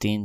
3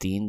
3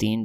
3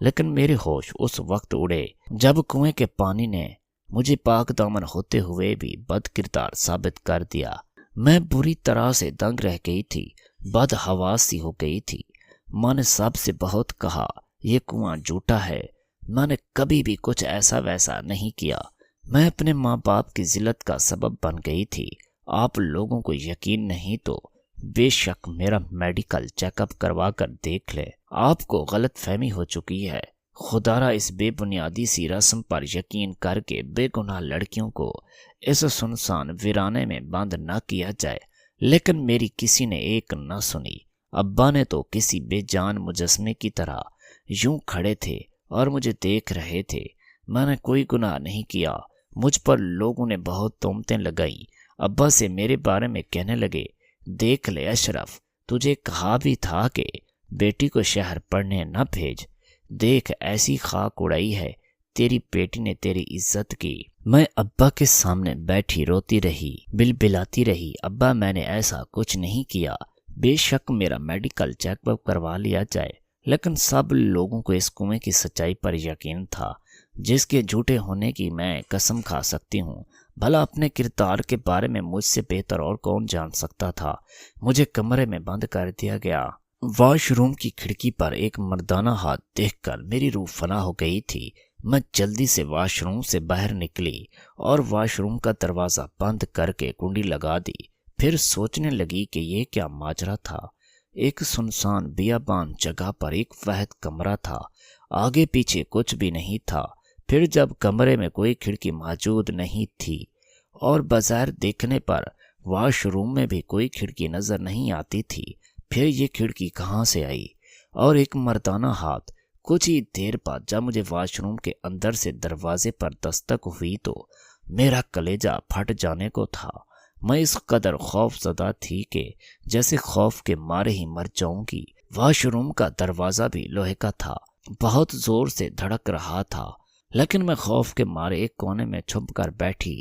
لیکن میرے ہوش اس وقت اڑے جب کنویں کے پانی نے مجھے پاک دامن ہوتے ہوئے بھی بد کردار ثابت کر دیا۔ میں بری طرح سے دنگ رہ گئی تھی، بد حواس سی ہو گئی تھی۔ ماں نے سب سے بہت کہا یہ کنواں جھوٹا ہے، میں نے کبھی بھی کچھ ایسا ویسا نہیں کیا۔ میں اپنے ماں باپ کی ذلت کا سبب بن گئی تھی۔ آپ لوگوں کو یقین نہیں تو بے شک میرا میڈیکل چیک اپ کروا کر دیکھ لے۔ آپ کو غلط فہمی ہو چکی ہے۔ خدا را اس بے بنیادی سی رسم پر یقین کر کے بے گناہ لڑکیوں کو اس سنسان ویرانے میں بند نہ کیا جائے، لیکن میری کسی نے ایک نہ سنی۔ ابا نے تو کسی بے جان مجسمے کی طرح یوں کھڑے تھے اور مجھے دیکھ رہے تھے۔ میں نے کوئی گناہ نہیں کیا، مجھ پر لوگوں نے بہت تہمتیں لگائیں۔ ابا سے میرے بارے میں کہنے لگے، دیکھ لے اشرف، تجھے کہا بھی تھا کہ بیٹی کو شہر پڑھنے نہ بھیج، دیکھ ایسی خاک اڑائی ہے، تیری بیٹی نے تیری عزت کی۔ میں ابا کے سامنے بیٹھی روتی رہی، بلبلاتی رہی، ابا میں نے ایسا کچھ نہیں کیا، بے شک میرا میڈیکل چیک اپ کروا لیا جائے۔ لیکن سب لوگوں کو اس کنویں کی سچائی پر یقین تھا، جس کے جھوٹے ہونے کی میں قسم کھا سکتی ہوں۔ بھلا اپنے کردار کے بارے میں مجھ سے بہتر اور کون جان سکتا تھا۔ مجھے کمرے میں بند کر دیا گیا۔ واش روم کی کھڑکی پر ایک مردانہ ہاتھ دیکھ کر میری روح فنا ہو گئی تھی۔ میں جلدی سے واش روم سے باہر نکلی اور واش روم کا دروازہ بند کر کے کنڈی لگا دی۔ پھر سوچنے لگی کہ یہ کیا ماجرا تھا۔ ایک سنسان بیابان جگہ پر ایک واحد کمرہ تھا، آگے پیچھے کچھ بھی نہیں تھا۔ پھر جب کمرے میں کوئی کھڑکی موجود نہیں تھی اور بظاہر دیکھنے پر واش روم میں بھی کوئی کھڑکی نظر نہیں آتی تھی، پھر یہ کھڑکی کہاں سے آئی؟ اور ایک مردانہ ہاتھ کچھ ہی دیر بعد جب مجھے واش روم کے اندر سے دروازے پر دستک ہوئی تو میرا کلیجہ پھٹ جانے کو تھا۔ میں اس قدر خوف زدہ تھی کہ جیسے خوف کے مارے ہی مر جاؤں گی۔ واش روم کا دروازہ بھی لوہے کا تھا، بہت زور سے دھڑک رہا تھا، لیکن میں خوف کے مارے ایک کونے میں چھپ کر بیٹھی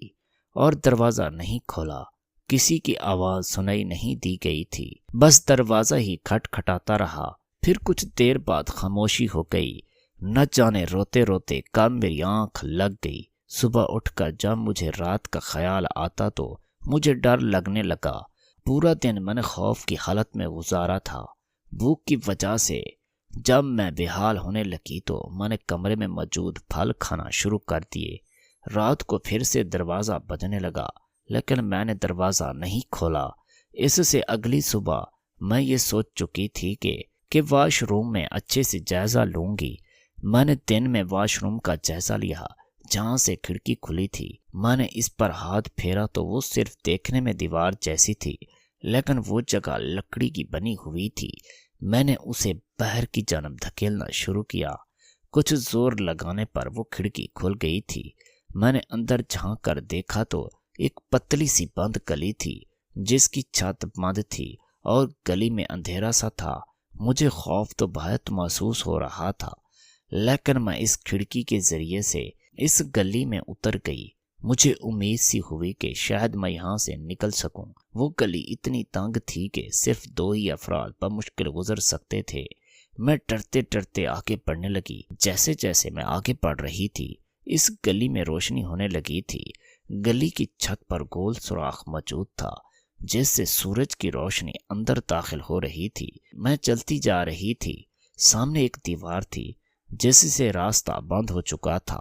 اور دروازہ نہیں کھولا۔ کسی کی آواز سنائی نہیں دی گئی تھی، بس دروازہ ہی کھٹکھٹاتا رہا۔ پھر کچھ دیر بعد خاموشی ہو گئی۔ نہ جانے روتے روتے کب میری آنکھ لگ گئی۔ صبح اٹھ کر جب مجھے رات کا خیال آتا تو مجھے ڈر لگنے لگا۔ پورا دن میں نے خوف کی حالت میں گزارا تھا۔ بھوک کی وجہ سے جب میں بے حال ہونے لگی تو میں نے کمرے میں موجود پھل کھانا شروع کر دیے۔ رات کو پھر سے دروازہ بجنے لگا، لیکن میں نے دروازہ نہیں کھولا۔ اس سے اگلی صبح میں یہ سوچ چکی تھی کہ واش روم میں اچھے سے جائزہ لوں گی۔ میں نے دن میں واش روم کا جائزہ لیا جہاں سے کھڑکی کھلی تھی۔ میں نے اس پر ہاتھ پھیرا تو وہ صرف دیکھنے میں دیوار جیسی تھی، لیکن وہ جگہ لکڑی کی بنی ہوئی تھی۔ میں نے اسے باہر کی جانب دھکیلنا شروع کیا۔ کچھ زور لگانے پر وہ کھڑکی کھل گئی تھی۔ میں نے اندر جھانک کر دیکھا تو ایک پتلی سی بند گلی تھی جس کی چھت بند تھی اور گلی میں اندھیرا سا تھا۔ مجھے خوف تو بہت محسوس ہو رہا تھا، لیکن میں اس کھڑکی کے ذریعے سے اس گلی میں اتر گئی۔ مجھے امید سی ہوئی کہ شاید میں یہاں سے نکل سکوں۔ وہ گلی اتنی تنگ تھی کہ صرف 2 ہی افراد بمشکل گزر سکتے تھے۔ میں ڈرتے ڈرتے آگے بڑھنے لگی۔ جیسے جیسے میں آگے بڑھ رہی تھی، اس گلی میں روشنی ہونے لگی تھی۔ گلی کی چھت پر گول سوراخ موجود تھا جس سے سورج کی روشنی اندر داخل ہو رہی تھی۔ میں چلتی جا رہی تھی۔ سامنے ایک دیوار تھی جس سے راستہ بند ہو چکا تھا۔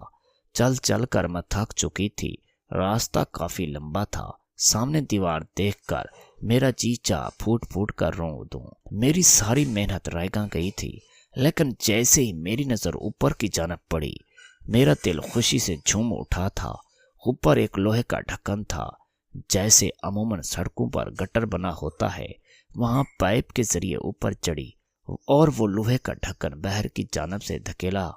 چل چل کر میں تھک چکی تھی۔ راستہ کافی لمبا تھا۔ سامنے دیوار دیکھ کر میرا جی چاہ پھوٹ پھوٹ کر رو دوں۔ میری ساری محنت رائگاں گئی تھی، لیکن جیسے ہی میری نظر اوپر کی جانب پڑی، میرا دل خوشی سے جھوم اٹھا تھا۔ اوپر ایک لوہے کا ڈھکن تھا۔ جیسے عموماً سڑکوں پر گٹر بنا ہوتا ہے، وہاں پائپ کے ذریعے اوپر چڑھی اور وہ لوہے کا ڈھکن باہر کی جانب سے دھکیلا۔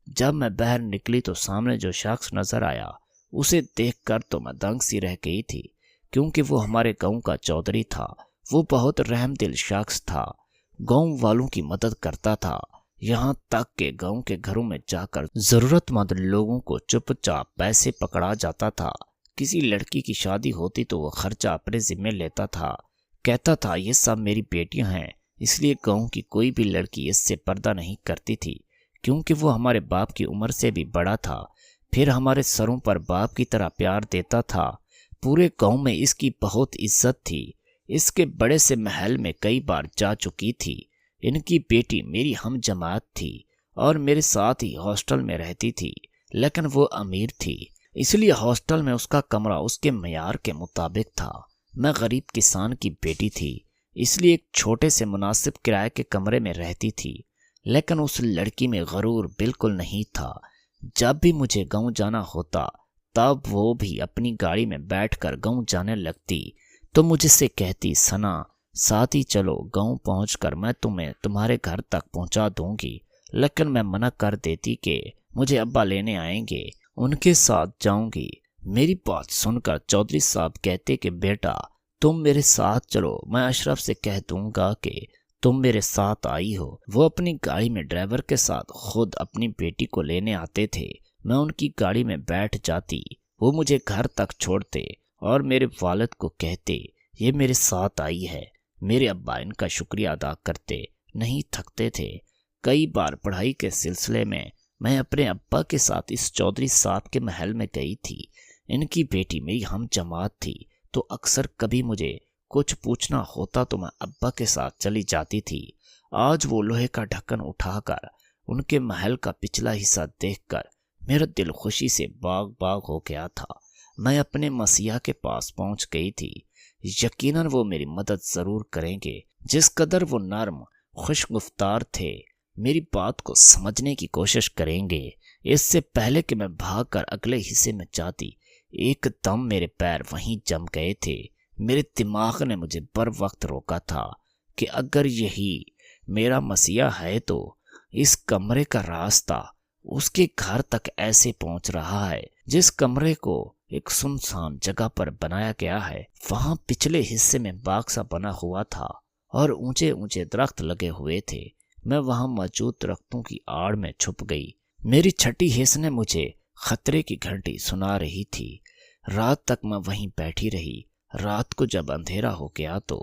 جب میں باہر نکلی تو سامنے جو شخص نظر آیا اسے دیکھ کر تو میں دنگ سی رہ گئی تھی، کیونکہ وہ ہمارے گاؤں کا چودھری تھا۔ وہ بہت رحم دل شخص تھا، گاؤں والوں کی مدد کرتا تھا، یہاں تک کہ گاؤں کے گھروں میں جا کر ضرورت مند لوگوں کو چپ چاپ پیسے پکڑا جاتا تھا۔ کسی لڑکی کی شادی ہوتی تو وہ خرچہ اپنے ذمہ لیتا تھا، کہتا تھا یہ سب میری بیٹیاں ہیں، اس لیے گاؤں کی کوئی بھی لڑکی اس سے پردہ نہیں کرتی تھی، کیونکہ وہ ہمارے باپ کی عمر سے بھی بڑا تھا، پھر ہمارے سروں پر باپ کی طرح پیار دیتا تھا۔ پورے گاؤں میں اس کی بہت عزت تھی۔ اس کے بڑے سے محل میں کئی بار جا چکی تھی۔ ان کی بیٹی میری ہم جماعت تھی اور میرے ساتھ ہی ہاسٹل میں رہتی تھی، لیکن وہ امیر تھی، اس لیے ہاسٹل میں اس کا کمرہ اس کے معیار کے مطابق تھا۔ میں غریب کسان کی بیٹی تھی، اس لیے ایک چھوٹے سے مناسب کرائے کے کمرے میں رہتی تھی، لیکن اس لڑکی میں غرور بالکل نہیں تھا۔ جب بھی مجھے گاؤں جانا ہوتا تب وہ بھی اپنی گاڑی میں بیٹھ کر گاؤں جانے لگتی تو مجھ سے کہتی، ثنا ساتھ ہی چلو، گاؤں پہنچ کر میں تمہیں تمہارے گھر تک پہنچا دوں گی، لیکن میں منع کر دیتی کہ مجھے ابا لینے آئیں گے، ان کے ساتھ جاؤں گی۔ میری بات سن کر چودھری صاحب کہتے کہ بیٹا تم میرے ساتھ چلو، میں اشرف سے کہہ دوں گا کہ تم میرے ساتھ آئی ہو۔ وہ اپنی گاڑی میں ڈرائیور کے ساتھ خود اپنی بیٹی کو لینے آتے تھے۔ میں ان کی گاڑی میں بیٹھ جاتی، وہ مجھے گھر تک چھوڑتے اور میرے والد کو کہتے یہ میرے ساتھ آئی ہے۔ میرے ابا ان کا شکریہ ادا کرتے نہیں تھکتے تھے۔ کئی بار پڑھائی کے سلسلے میں اپنے ابا کے ساتھ اس چودھری صاحب کے محل میں گئی تھی۔ ان کی بیٹی میری ہم جماعت تھی تو اکثر کبھی مجھے کچھ پوچھنا ہوتا تو میں ابا کے ساتھ چلی جاتی تھی۔ آج وہ لوہے کا ڈھکن اٹھا کر ان کے محل کا پچھلا حصہ دیکھ کر میرا دل خوشی سے باغ باغ ہو گیا تھا۔ میں اپنے مسیحا کے پاس پہنچ گئی تھی۔ یقیناً وہ میری مدد ضرور کریں گے۔ جس قدر وہ نرم خوش گفتار تھے، میری بات کو سمجھنے کی کوشش کریں گے۔ اس سے پہلے کہ میں بھاگ کر اگلے حصے میں جاتی، ایک دم میرے پیر وہیں جم گئے تھے۔ میرے دماغ نے مجھے بر وقت روکا تھا کہ اگر یہی میرا مسیحا ہے تو اس کمرے کا راستہ اس کے گھر تک ایسے پہنچ رہا ہے۔ جس کمرے کو ایک سنسان جگہ پر بنایا گیا ہے، وہاں پچھلے حصے میں باغ سا بنا ہوا تھا اور اونچے اونچے درخت لگے ہوئے تھے۔ میں وہاں موجود درختوں کی آڑ میں چھپ گئی۔ میری چھٹی حص نے مجھے خطرے کی گھنٹی سنا رہی تھی۔ رات تک میں وہیں بیٹھی رہی۔ رات کو جب اندھیرا ہو گیا تو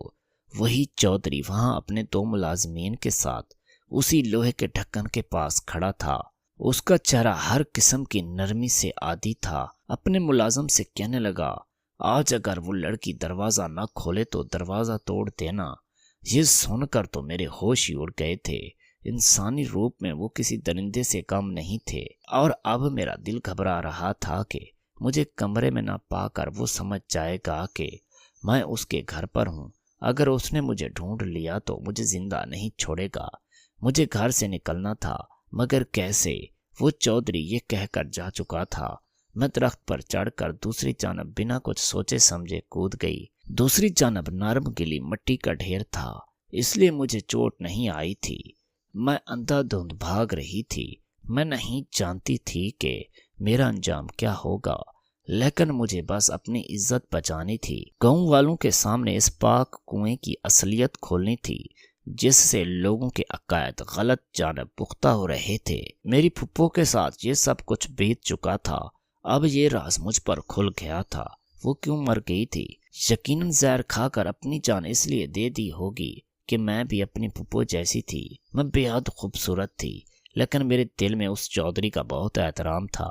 وہی چودھری وہاں اپنے 2 ملازمین کے ساتھ اسی لوہے کے ڈھکن کے پاس کھڑا تھا۔ اس کا چہرہ ہر قسم کی نرمی سے عادی تھا۔ اپنے ملازم سے کہنے لگا، آج اگر وہ لڑکی دروازہ نہ کھولے تو دروازہ توڑ دینا۔ یہ سن کر تو میرے ہوش ہی اڑ گئے تھے۔ انسانی روپ میں وہ کسی درندے سے کم نہیں تھے، اور اب میرا دل گھبرا رہا تھا کہ مجھے کمرے میں نہ پا کر وہ سمجھ جائے گا کہ میں اس کے گھر پر ہوں۔ اگر اس نے مجھے ڈھونڈ لیا تو مجھے زندہ نہیں چھوڑے گا۔ مجھے گھر سے نکلنا تھا، مگر کیسے؟ وہ چودھری یہ کہہ کر جا چکا تھا۔ میں درخت پر چڑھ کر دوسری جانب بنا کچھ سوچے سمجھے کود گئی۔ دوسری جانب نرم گلی مٹی کا ڈھیر تھا، اس لیے مجھے چوٹ نہیں آئی تھی۔ میں اندھا دھند بھاگ رہی تھی۔ میں نہیں جانتی تھی کہ میرا انجام کیا ہوگا، لیکن مجھے بس اپنی عزت بچانی تھی۔ گاؤں والوں کے سامنے اس پاک کنویں کی اصلیت کھولنی تھی، جس سے لوگوں کے عقائد غلط جانب پختہ ہو رہے تھے۔ میری پھپھو کے ساتھ یہ سب کچھ بیت چکا تھا۔ اب یہ راز مجھ پر کھل گیا تھا۔ وہ کیوں مر گئی تھی؟ یقیناً زہر کھا کر اپنی جان اس لیے دے دی ہوگی کہ میں بھی اپنی پھپھو جیسی تھی۔ میں بے حد خوبصورت تھی، لیکن میرے دل میں اس چودھری کا بہت احترام تھا۔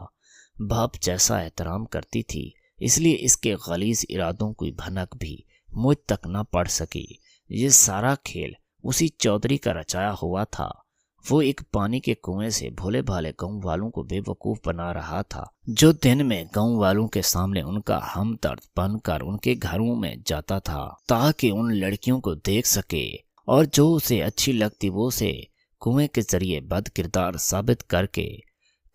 باپ جیسا احترام کرتی تھی، اس لیے اس کے غلیظ ارادوں کی بھنک بھی مجھ تک نہ پڑ سکی۔ یہ سارا کھیل اسی چودھری کا رچایا ہوا تھا۔ وہ ایک پانی کے کنویں سے بھولے بھالے گاؤں والوں کو بے وقوف بنا رہا تھا، جو دن میں گاؤں والوں کے سامنے ان کا ہمدرد بن کر ان کے گھروں میں جاتا تھا تاکہ ان لڑکیوں کو دیکھ سکے، اور جو اسے اچھی لگتی وہ اسے کنویں کے ذریعے بد کردار ثابت کر کے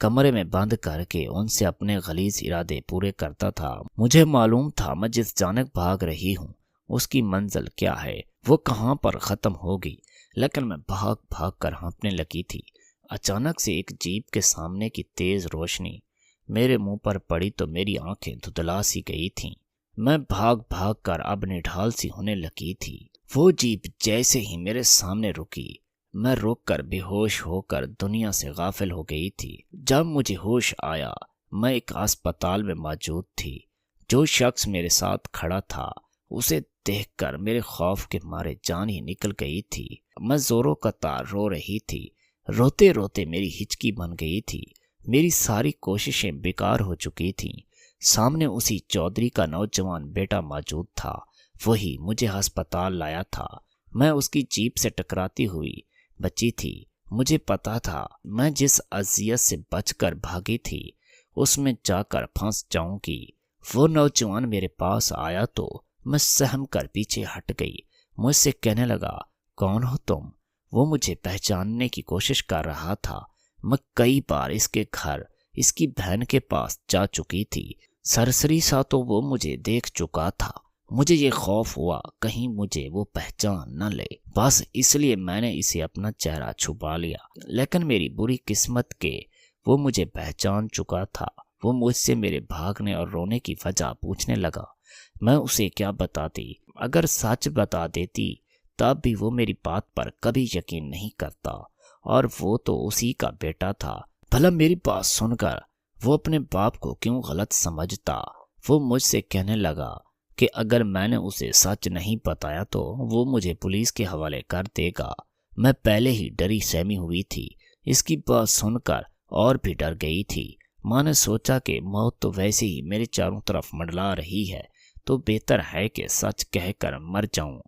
کمرے میں بند کر کے ان سے اپنے غلیظ ارادے پورے کرتا تھا۔ مجھے معلوم تھا میں جس جانب بھاگ رہی ہوں اس کی منزل کیا ہے، وہ کہاں پر ختم ہوگی، لیکن میں بھاگ بھاگ کر ہانپنے لگی تھی۔ اچانک سے ایک جیپ کے سامنے کی تیز روشنی میرے منہ پر پڑی تو میری آنکھیں دھندلا سی گئی تھیں۔ میں بھاگ بھاگ کر اب نڈھال سی ہونے لگی تھی۔ وہ جیپ جیسے ہی میرے سامنے رکی، میں رک کر بے ہوش ہو کر دنیا سے غافل ہو گئی تھی۔ جب مجھے ہوش آیا، میں ایک اسپتال میں موجود تھی۔ جو شخص میرے ساتھ کھڑا تھا اسے دیکھ کر میرے خوف کے مارے جان ہی نکل گئی تھی۔ میں زوروں کا تار رو رہی تھی۔ روتے روتے میری ہچکی بن گئی تھی، میری ساری کوششیں بیکار ہو چکی تھیں۔ سامنے اسی چودھری کا نوجوان بیٹا موجود تھا، وہی مجھے ہسپتال لایا تھا۔ میں اس کی جیپ سے ٹکراتی ہوئی بچی تھی۔ مجھے پتا تھا میں جس اذیت سے بچ کر بھاگی تھی اس میں جا کر پھنس جاؤں گی۔ وہ نوجوان میرے پاس آیا تو میں سہم کر پیچھے ہٹ گئی۔ مجھ سے کہنے لگا، کون ہو تم؟ وہ مجھے پہچاننے کی کوشش کر رہا تھا۔ میں کئی بار اس کے گھر، اس کی بہن کے پاس جا چکی تھی۔ سرسری سا تو وہ مجھے دیکھ چکا تھا۔ مجھے یہ خوف ہوا کہیں مجھے وہ پہچان نہ لے، بس اس لیے میں نے اسے اپنا چہرہ چھپا لیا۔ لیکن میری بری قسمت کہ وہ مجھے پہچان چکا تھا۔ وہ مجھ سے میرے بھاگنے اور رونے کی وجہ پوچھنے لگا۔ میں اسے کیا بتاتی؟ اگر سچ بتا دیتی تب بھی وہ میری بات پر کبھی یقین نہیں کرتا، اور وہ تو اسی کا بیٹا تھا۔ بھلا میری بات سن کر وہ اپنے باپ کو کیوں غلط سمجھتا؟ وہ مجھ سے کہنے لگا کہ اگر میں نے اسے سچ نہیں بتایا تو وہ مجھے پولیس کے حوالے کر دے گا۔ میں پہلے ہی ڈری سہمی ہوئی تھی، اس کی بات سن کر اور بھی ڈر گئی تھی۔ ماں نے سوچا کہ موت تو ویسے ہی میرے چاروں طرف منڈلا رہی ہے، تو بہتر ہے کہ سچ کہہ کر مر جاؤں۔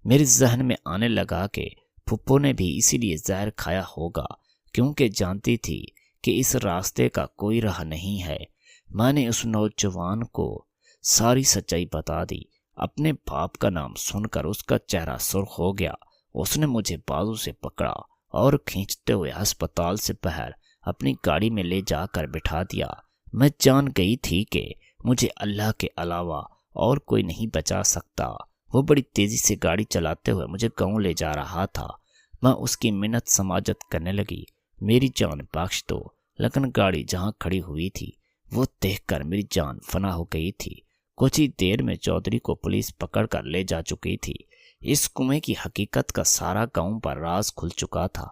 میرے ذہن میں آنے لگا کہ پھپھو نے بھی اسی لیے زہر کھایا ہوگا، کیونکہ جانتی تھی کہ اس راستے کا کوئی راہ نہیں ہے۔ میں نے اس نوجوان کو ساری سچائی بتا دی۔ اپنے باپ کا نام سن کر اس کا چہرہ سرخ ہو گیا۔ اس نے مجھے بازو سے پکڑا اور کھینچتے ہوئے ہسپتال سے باہر اپنی گاڑی میں لے جا کر بٹھا دیا۔ میں جان گئی تھی کہ مجھے اللہ کے علاوہ اور کوئی نہیں بچا سکتا۔ وہ بڑی تیزی سے گاڑی چلاتے ہوئے مجھے گاؤں لے جا رہا تھا۔ میں اس کی منت سماجت کرنے لگی، میری جان بخش دو، لیکن گاڑی جہاں کھڑی ہوئی تھی وہ دیکھ کر میری جان فنا ہو گئی تھی۔ کچھ ہی دیر میں چودھری کو پولیس پکڑ کر لے جا چکی تھی۔ اس کنویں کی حقیقت کا سارا گاؤں پر راز کھل چکا تھا۔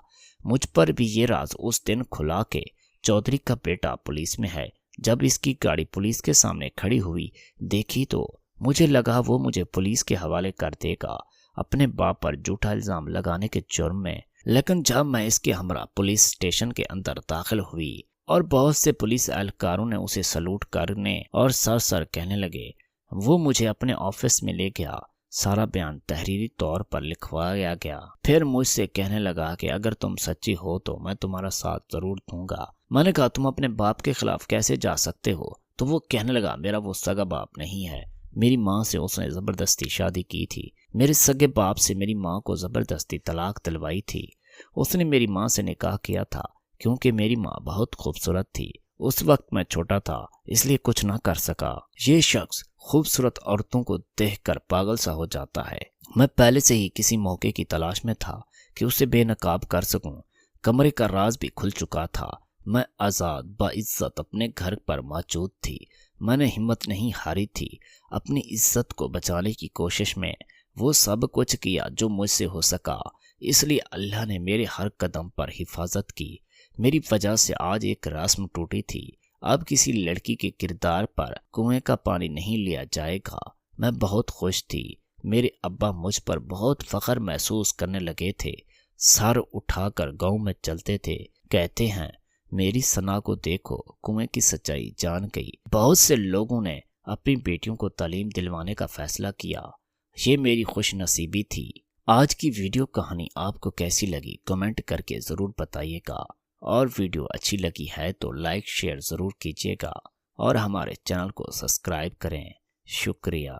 مجھ پر بھی یہ راز اس دن کھلا کہ چودھری کا بیٹا پولیس میں ہے۔ جب اس کی گاڑی پولیس کے سامنے کھڑی ہوئی دیکھی تو مجھے لگا وہ مجھے پولیس کے حوالے کر دے گا، اپنے باپ پر جھوٹا الزام لگانے کے جرم میں۔ لیکن جب میں اس کے ہمراہ پولیس اسٹیشن کے اندر داخل ہوئی اور بہت سے پولیس اہلکاروں نے اسے سلوٹ کرنے اور سر کہنے لگے، وہ مجھے اپنے آفس میں لے گیا۔ سارا بیان تحریری طور پر لکھوایا گیا۔ پھر مجھ سے کہنے لگا کہ اگر تم سچی ہو تو میں تمہارا ساتھ ضرور دوں گا۔ میں نے کہا، تم اپنے باپ کے خلاف کیسے جا سکتے ہو؟ تو وہ کہنے لگا، میرا وہ سگا باپ نہیں ہے، میری ماں سے اس نے زبردستی شادی کی تھی۔ میرے سگے باپ سے میری ماں کو زبردستی طلاق دلوائی تھی۔ اس نے میری ماں سے نکاح کیا تھا کیونکہ میری ماں بہت خوبصورت تھی۔ اس وقت میں چھوٹا تھا اس لیے کچھ نہ کر سکا۔ یہ شخص خوبصورت عورتوں کو دیکھ کر پاگل سا ہو جاتا ہے۔ میں پہلے سے ہی کسی موقع کی تلاش میں تھا کہ اسے بے نقاب کر سکوں۔ کمرے کا راز بھی کھل چکا تھا۔ میں آزاد باعزت اپنے گھر پر موجود تھی۔ میں نے ہمت نہیں ہاری تھی۔ اپنی عزت کو بچانے کی کوشش میں وہ سب کچھ کیا جو مجھ سے ہو سکا۔ اس لیے اللہ نے میرے ہر قدم پر حفاظت کی۔ میری وجہ سے آج ایک رسم ٹوٹی تھی۔ اب کسی لڑکی کے کردار پر کنویں کا پانی نہیں لیا جائے گا۔ میں بہت خوش تھی۔ میرے ابا مجھ پر بہت فخر محسوس کرنے لگے تھے۔ سر اٹھا کر گاؤں میں چلتے تھے، کہتے ہیں، میری ثنا کو دیکھو، کنویں کی سچائی جان گئی۔ بہت سے لوگوں نے اپنی بیٹیوں کو تعلیم دلوانے کا فیصلہ کیا۔ یہ میری خوش نصیبی تھی۔ آج کی ویڈیو کہانی آپ کو کیسی لگی کمنٹ کر کے ضرور بتائیے گا، اور ویڈیو اچھی لگی ہے تو لائک شیئر ضرور کیجیے گا، اور ہمارے چینل کو سبسکرائب کریں۔ شکریہ۔